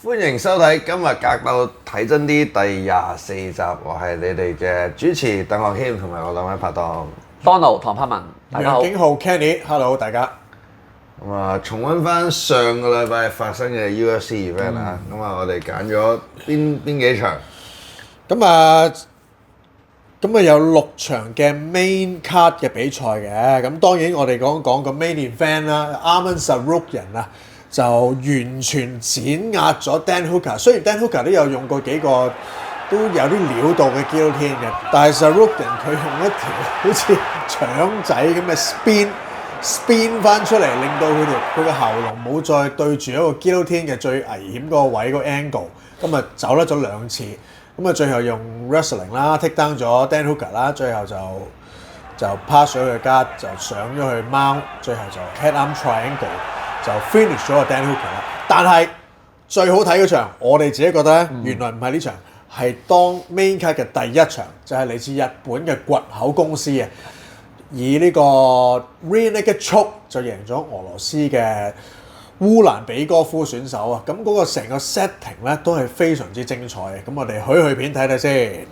歡迎收睇今日格鬥睇真啲第24集，我係你哋嘅主持鄧學謙同埋我兩位拍檔 Donald 唐柏文，大家好。楊景浩 Kenny，Hello 大家。咁啊，重溫翻上個禮拜發生嘅 UFC event 啊，咁啊，我哋揀咗邊幾場？咁啊有6場嘅 main card 嘅比賽嘅，咁當然我哋講個 main event 啦 Arman Tsarukyan 啊，就完全碾壓咗 Dan Hooker。雖然 Dan Hooker 都有用過幾個都有啲料到嘅 guillotine 嘅，但係 Tsarukyan 佢用一條好似腸仔咁嘅 spin 翻出嚟，令到佢嘅喉嚨冇再對住一個 guillotine 嘅最危險嗰個位個 angle，咁啊走甩咗2次。咁啊，最後用 wrestling 啦 take down 咗 Dan Hooker 啦，最後就 pass 咗佢家，就上咗去 mount，最後就 head arm triangle 就 finish 咗個 Dan Hooker 啦。但係最好睇嗰場，我哋自己覺得咧，原來唔係呢場，係當 main card 嘅第一場，就係嚟自日本嘅掘口公司啊，以呢個 rear naked choke 就贏咗俄羅斯嘅烏蘭比哥夫選手啊，咁嗰個成個 setting 咧都係非常之精彩嘅，咁我哋去片睇睇先。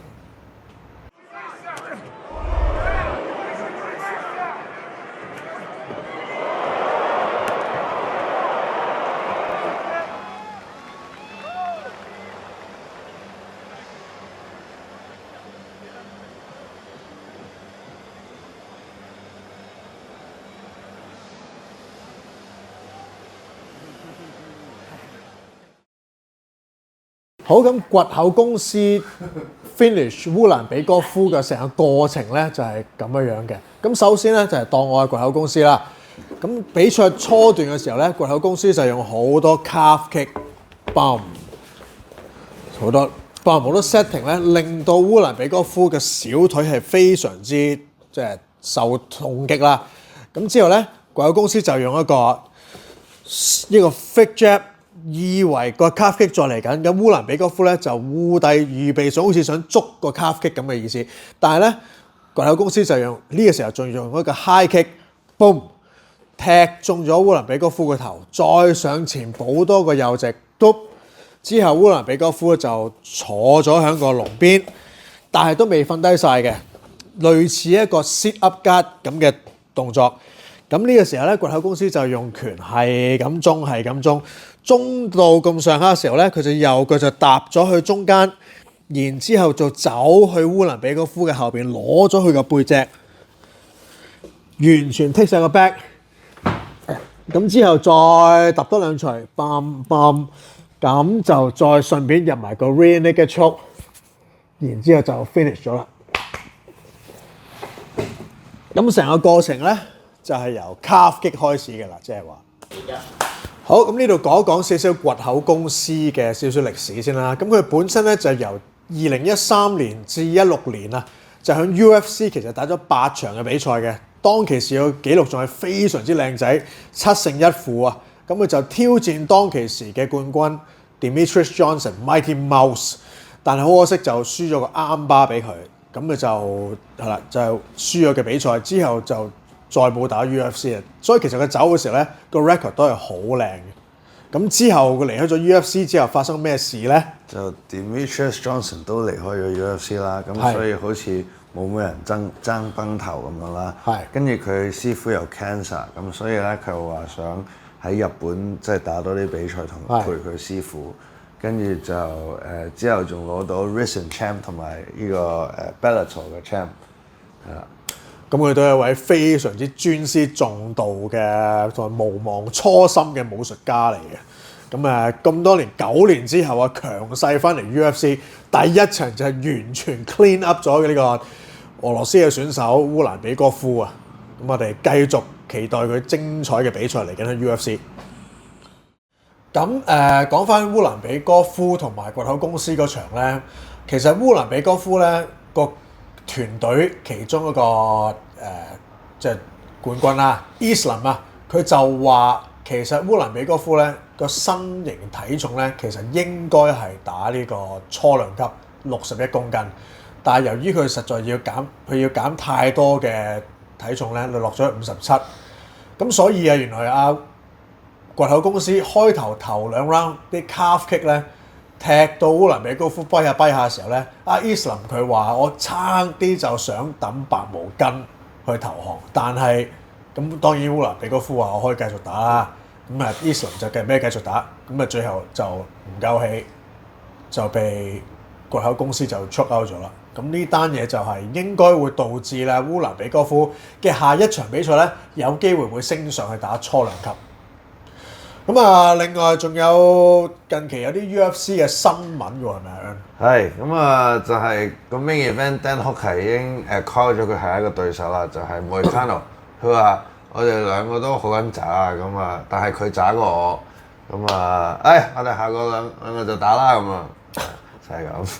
好，咁掘口公司 finish 烏蘭比哥夫嘅成個過程咧就係咁樣嘅。咁首先咧就係當我係掘口公司啦。咁比賽初段嘅時候咧，掘口公司就用好多 calf kick、bomb 好多 setting 咧，令到烏蘭比哥夫嘅小腿係非常之受痛擊啦。咁之後咧，掘口公司就用一個 fake jab。以為個 calf kick 再嚟緊，咁烏蘭比哥夫咧就烏低預備咗，好似想捉個 calf kick 咁嘅意思。但係咧，掘口公司就用呢個時候仲用一個 high kick，boom 踢中咗烏蘭比哥夫個頭，再上前補多個右直，篤之後烏蘭比哥夫就坐咗喺個籠邊，但係都未瞓低晒嘅，類似一個 sit up guard 咁嘅動作。咁呢個時候咧，掘口公司就用拳係咁中到咁上下嘅時候咧，佢就右腳就踏咗去中間，然之後就走去烏蘭比哥夫嘅後邊攞咗佢個背脊，完全剔晒個 back。咁之後再揼多2錘，bam，咁就再順便入埋個 rear naked choke，然之後就 finish 咗啦。咁成個過程咧就係由 calf kick 開始嘅啦，即係話。好，咁呢度講一講少少掘口公司嘅少少歷史先啦。咁佢本身咧就由2013年至16年啊，就喺 UFC 其實打咗8場嘅比賽嘅。當其時個紀錄仲係非常之靚仔，7勝1負啊。咁佢就挑戰當其時嘅冠軍 Demetrius Johnson、Mighty Mouse， 但係好可惜就輸咗個啱巴俾佢。咁佢就係啦，就輸咗嘅比賽之後就再冇打 UFC 啊，所以其實佢走嘅時候咧，個 record 都係好靚嘅。咁之後佢離開咗 UFC 之後發生咩事咧？就 Demetrius Johnson 都離開咗 UFC 啦，咁所以好似冇乜人爭崩頭咁樣啦。係。跟住佢師傅有 cancer，咁所以咧佢又話想喺日本打多啲比賽同陪佢師傅，跟住就之後仲攞到 Rizin Champ 同埋呢個Bellator 嘅 Champ， 係啦。咁佢都係一位非常之尊師重道嘅同埋無忘初心嘅武術家嚟嘅。咁多年9年之後啊，強勢翻嚟 UFC， 第一場就係完全 clean up 咗嘅呢個俄羅斯嘅選手烏蘭比哥夫啊。咁我哋繼續期待佢精彩嘅比賽嚟緊喺 UFC。咁講翻烏蘭比哥夫同埋掘口公司嗰場咧，其實烏蘭比哥夫咧個團隊其中一個冠軍啦 Islam 啊，佢就話其實烏蘭比哥夫咧個身形體重咧其實應該係打呢個初量級61公斤，但係由於佢實在要減太多嘅體重咧，就落咗57。咁所以啊，原來掘口公司開頭兩 round 啲 calf kick 咧，踢到烏蘭比高夫跛下嘅時候咧，阿 Islam 佢話我差啲就想抌白毛巾去投降，但係咁當然烏蘭比高夫話我可以繼續打啦，咁啊 Islam 就繼續打，咁啊最後就唔夠氣，就被掘口公司就 choke out 咗啦。咁呢單嘢就係應該會導致啦烏蘭比哥夫嘅下一場比賽咧，有機會升上去打初2級。咁啊，另外仲有近期有啲 UFC 嘅新聞喎，係咪啊？係，咁啊就係個 main event Dan Hooker 已經call 咗佢下一個對手啦，就係 Moicano。佢話我哋兩個都好撚渣啊，咁啊，但係佢渣過我，咁啊，我哋下個兩個就打啦，咁啊，就係咁。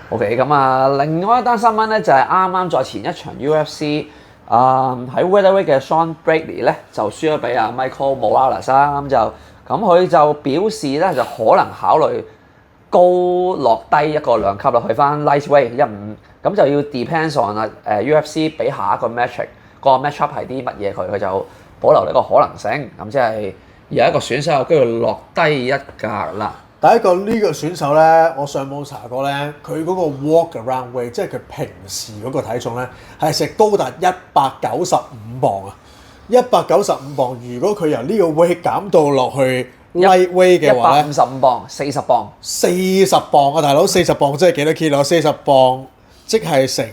OK， 咁啊，另外一單新聞咧就係啱啱在前一場 UFC。喺 Welterweight 嘅 Sean Brady 咧就輸咗俾阿 Michael Morales 啦，咁佢就表示咧就可能考慮高落低一個2級啦，去翻 Lightweight 15，咁就要 depends on UFC 俾下一個 matchup 個 matchup 係啲乜嘢，佢就保留呢個可能性，咁即係有一個選手有機會落低一格啦。第一個呢個選手咧，我上網查過咧，佢嗰個 walk around weight， 即係佢平時嗰個體重咧，係食高達195磅啊！195磅，如果佢由呢個 weight 減到落去 light weight 嘅話咧，155磅，40磅，40磅啊，大佬，40磅即係幾多 kilo？ 40磅即係成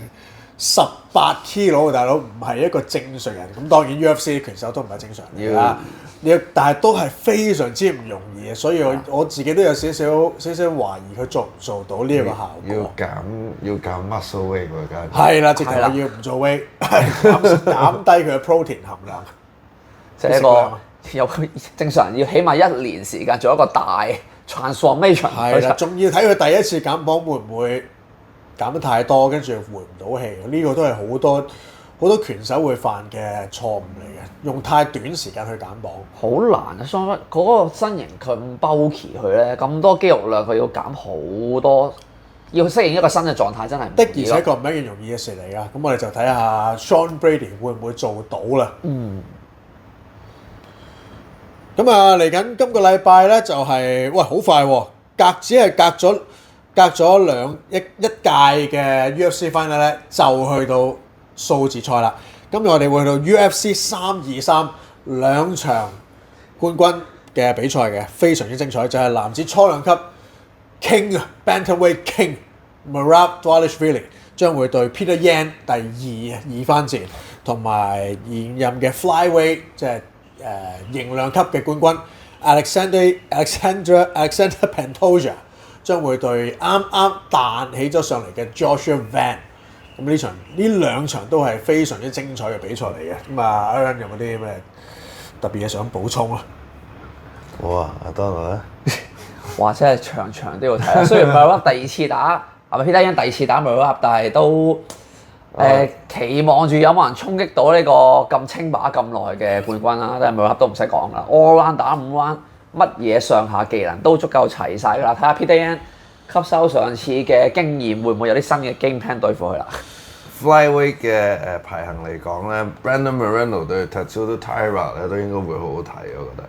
18 kilo， 大佬唔係一個正常人。咁當然 UFC 拳手都唔係正常人啦。但係都係非常之唔容易嘅，所以我自己都有少少懷疑佢做唔做到呢一個效果。要減 muscle weight 喎，梗係。係啦，直頭要唔做 weight， 減低佢嘅 protein 含量。即係一個有正常人要起碼1年時間做一個大 transformation。係啦，仲要睇佢第一次減磅會唔會減得太多，跟住回唔到氣。呢個都係好多拳手會犯嘅錯誤嚟嘅，用太短時間去減磅。好難啊！相反，嗰個身形咁 bulky 佢咧，咁多肌肉量，佢要減好多，要適應一個新嘅狀態，真係唔易咯。的而且確唔係一件容易嘅事嚟㗎。咁我哋就睇下 Sean Brady 會唔會做到啦。咁啊，嚟緊今個禮拜咧就係好快喎，只係隔咗一屆嘅 UFC Final 咧，就去到數字賽啦。今日我哋會去到 UFC 323兩場冠軍嘅比賽嘅，非常之精彩。就係男子初2級 King Bantamweight King Merab Dvalishvili 將會對 Peter Yan 第二番戰，同埋現任嘅 Flyweight 即係型量級嘅冠軍 Alexander Pantoja 將會對啱啱彈起咗上嚟嘅 Joshua Van。咁呢兩場都係非常之精彩嘅比賽嚟嘅。咁啊 Aaron 有冇啲咩特別嘢想補充啊？哇，阿 Donald 咧，哇！真係場場都要睇啦。雖然 Merab 第二次打，係咪 Peter Yan 第二次打 Merab，但係都期望住有冇人衝擊到呢個咁稱霸咁耐嘅冠軍啦。但係 Merab 都唔使講啦 ，all round 打5 round，乜嘢上下技能都足夠齊晒㗎啦。睇下 Peter Yan 吸收上次嘅經驗，會唔會有啲新嘅 game plan 對付佢啦 ？Flyweight 嘅排行嚟講咧 ，Brandon Moreno 對 Tatsuro Taira 咧都應該會好好睇，我覺得。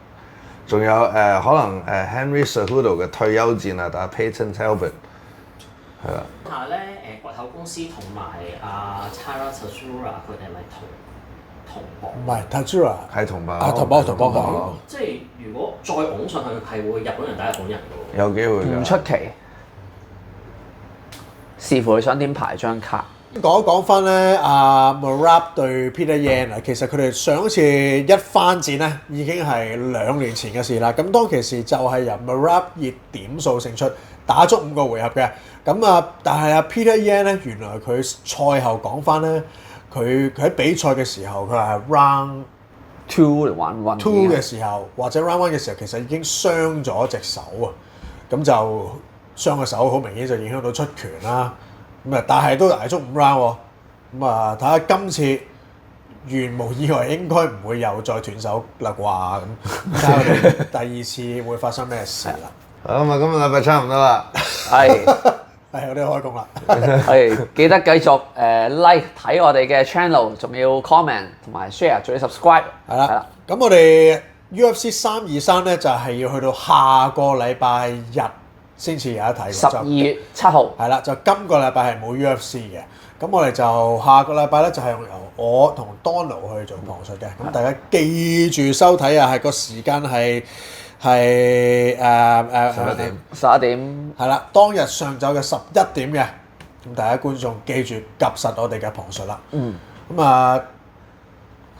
仲有可能Henry Cejudo 嘅退休戰啊，打 Payton Talbot 係啦。但係咧掘口公司同埋阿 Taira Tatsuro 佢哋係咪同榜？唔係 Tatsuro 係同榜。同榜。即係如果再拱上去，係會日本人打日本人嘅喎。有機會㗎。唔出奇，視乎你想點排張卡。講翻咧，阿 Merab 對 Peter Yan 啊，其實佢哋上一次一番戰咧，已經係2年前嘅事啦。咁當其時就係由 Merab 以點數勝出，打足5個回合嘅。咁啊，但係阿 Peter Yan 咧，原來佢賽後講翻咧，佢喺比賽嘅時候，佢係 round 2嚟玩 one 2嘅時候，或者 round 1嘅時候，其實已經傷咗隻手啊。咁就傷個手，好明顯就影響到出拳啦。咁啊，但係都捱足5 round 喎。咁啊，睇下今次原無意外應該唔會又再斷手啦啩咁。睇下我哋第二次會發生咩事啦。好咁啊，今個禮拜差唔多啦。係係，我哋開工啦。係記得繼續like 睇我哋嘅 channel，仲要 comment 同埋 share，仲要 subscribe。係啦。咁我哋 UFC 323咧就係要去到下個禮拜日先至有得睇。12月7號。係啦，就今個禮拜係冇 UFC 嘅。咁我哋就下個禮拜咧就係由我同 Donald 去做旁述嘅。咁大家記住收睇啊，係個時間係11點。係啦，當日上晝嘅11點嘅。咁大家觀眾記住夾實我哋嘅旁述啦。咁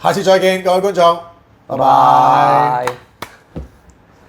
下次再見各位觀眾，拜拜。